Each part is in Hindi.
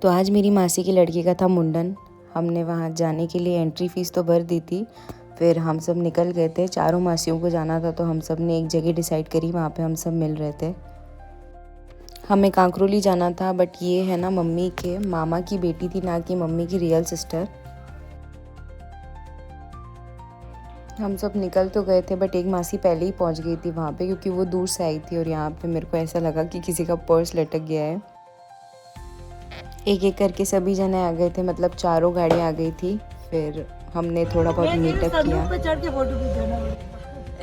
तो आज मेरी मासी की लड़की का था मुंडन। हमने वहाँ जाने के लिए एंट्री फ़ीस तो भर दी थी। फिर हम सब निकल गए थे, चारों मासियों को जाना था तो हम सब ने एक जगह डिसाइड करी, वहाँ पे हम सब मिल रहे थे। हमें कांकरोली जाना था, बट ये है ना मम्मी के मामा की बेटी थी, ना कि मम्मी की रियल सिस्टर। हम सब निकल तो गए थे, बट एक मासी पहले ही पहुँच गई थी वहाँ पे, क्योंकि वो दूर से आई थी और यहाँ पे मेरे को ऐसा लगा कि किसी का पर्स लटक गया है। एक एक करके सभी जने आ गए थे, मतलब चारों गाड़ियाँ आ गई थी। फिर हमने थोड़ा बहुत मीटअप किया।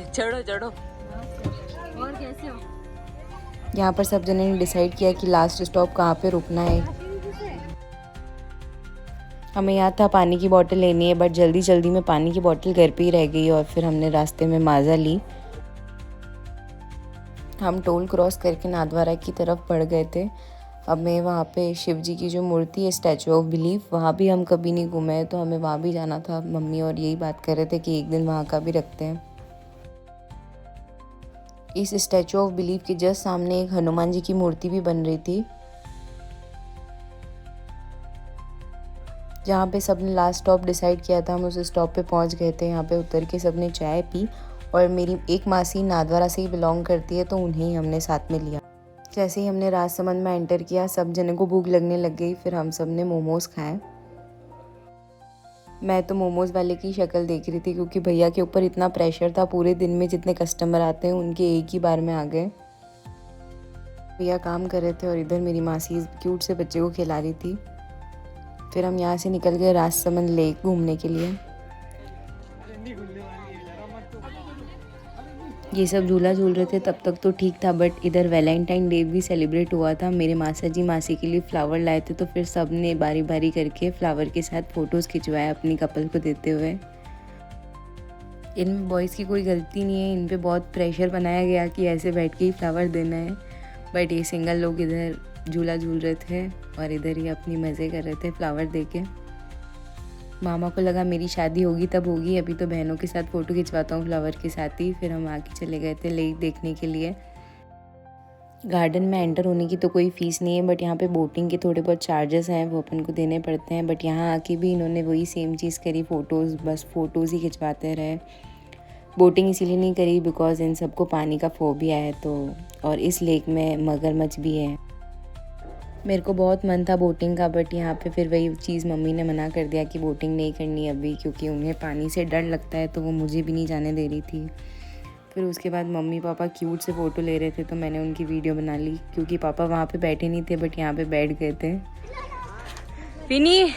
चढ़ो। और कैसे हो? यहाँ पर सब जने ने डिसाइड किया कि लास्ट स्टॉप कहाँ पे रुकना है। हमें याद था पानी की बोतल लेनी है, बट जल्दी जल्दी में पानी की बोतल घर पे ही रह गई और फिर हमने रास्ते में माज़ा ली। हम टोल क्रॉस करके नाथद्वारा की तरफ बढ़ गए थे। अब मैं वहाँ पे शिव जी की जो मूर्ति है, स्टैचू ऑफ बिलीफ, वहाँ भी हम कभी नहीं घूमे हैं, तो हमें वहाँ भी जाना था। मम्मी और यही बात कर रहे थे कि एक दिन वहाँ का भी रखते हैं। इस स्टैचू ऑफ बिलीफ के जस्ट सामने एक हनुमान जी की मूर्ति भी बन रही थी, जहाँ पे सबने लास्ट स्टॉप डिसाइड किया था। हम उस स्टॉप पे पहुँच गए थे। यहाँ पे उतर के सबने चाय पी और मेरी एक मासी नाथद्वारा से ही बिलोंग करती है, तो उन्हें ही हमने साथ में लिया। जैसे ही हमने राजसमंद में एंटर किया, सब जने को भूख लगने लग गई। फिर हम सब ने मोमोज़ खाए। मैं तो मोमोज़ वाले की शक्ल देख रही थी, क्योंकि भैया के ऊपर इतना प्रेशर था, पूरे दिन में जितने कस्टमर आते हैं उनके एक ही बार में आ गए। भैया काम कर रहे थे और इधर मेरी मासी क्यूट से बच्चे को खिला रही थी। फिर हम यहाँ से निकल गए राजसमंद लेक घूमने के लिए। ये सब झूला झूल रहे थे तब तक तो ठीक था, बट इधर वैलेंटाइन डे भी सेलिब्रेट हुआ था। मेरे मासा जी मासी के लिए फ्लावर लाए थे, तो फिर सब ने बारी बारी करके फ्लावर के साथ फ़ोटोज़ खिंचवाए अपनी कपल को देते हुए। इनमें बॉयज़ की कोई गलती नहीं है, इन पे बहुत प्रेशर बनाया गया कि ऐसे बैठ के ही फ्लावर देना है। बट ये सिंगल लोग इधर झूला झूल रहे थे और इधर ही अपनी मज़े कर रहे थे फ्लावर दे के। मामा को लगा मेरी शादी होगी तब होगी, अभी तो बहनों के साथ फ़ोटो खिंचवाता हूँ फ्लावर के साथ ही। फिर हम आके चले गए थे लेक देखने के लिए। गार्डन में एंटर होने की तो कोई फ़ीस नहीं है, बट यहाँ पे बोटिंग के थोड़े बहुत चार्जेस हैं, वो अपन को देने पड़ते हैं। बट यहाँ आके भी इन्होंने वही सेम चीज़ करी, फ़ोटोज़, बस फ़ोटोज़ ही खिंचवाते रहे। बोटिंग इसीलिए नहीं करी बिकॉज़ इन सबको पानी का फ़ोबिया है, तो और इस लेक में मगरमच्छ भी है। मेरे को बहुत मन था बोटिंग का, बट यहाँ पे फिर वही चीज़ मम्मी ने मना कर दिया कि बोटिंग नहीं करनी अभी, क्योंकि उन्हें पानी से डर लगता है, तो वो मुझे भी नहीं जाने दे रही थी। फिर उसके बाद मम्मी पापा क्यूट से फ़ोटो ले रहे थे, तो मैंने उनकी वीडियो बना ली, क्योंकि पापा वहाँ पे बैठे नहीं थे बट यहाँ पे बैठ गए थे। फिनी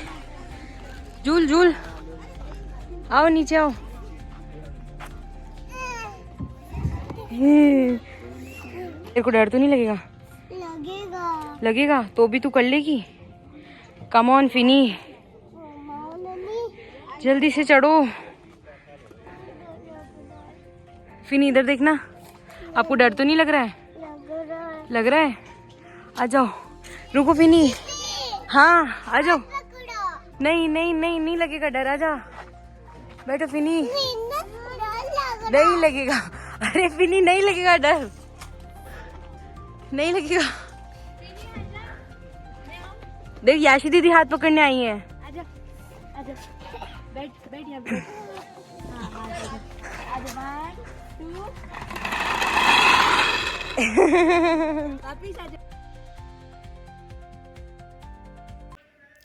झूल झूल, आओ नीचे आओ। तेरे को डर तो नहीं लगेगा? लगेगा तो भी तू कर लेगी। कम ऑन फिनी, जल्दी से चढ़ो। फिनी इधर देखना, आपको डर तो नहीं लग रहा है? लग रहा है? आ जाओ, रुको फिनी। हाँ आ जाओ। नहीं नहीं नहीं नहीं लगेगा डर, आ जा बैठो फिनी। नहीं लगेगा, अरे फिनी नहीं लगेगा डर, नहीं लगेगा। देख याशी दीदी हाथ पकड़ने आई है। आजा आजा, बैठ बैठ यहाँ बैठ। हाँ आजा, 1 2।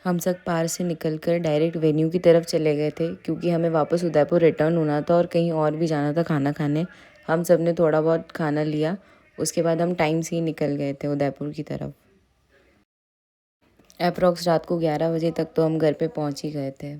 हम सब पार से निकलकर डायरेक्ट वेन्यू की तरफ चले गए थे, क्योंकि हमें वापस उदयपुर रिटर्न होना था और कहीं और भी जाना था खाना खाने। हम सब ने थोड़ा बहुत खाना लिया, उसके बाद हम टाइम से ही निकल गए थे उदयपुर की तरफ। अप्रॉक्स रात को 11 बजे तक तो हम घर पे पहुंच ही गए थे।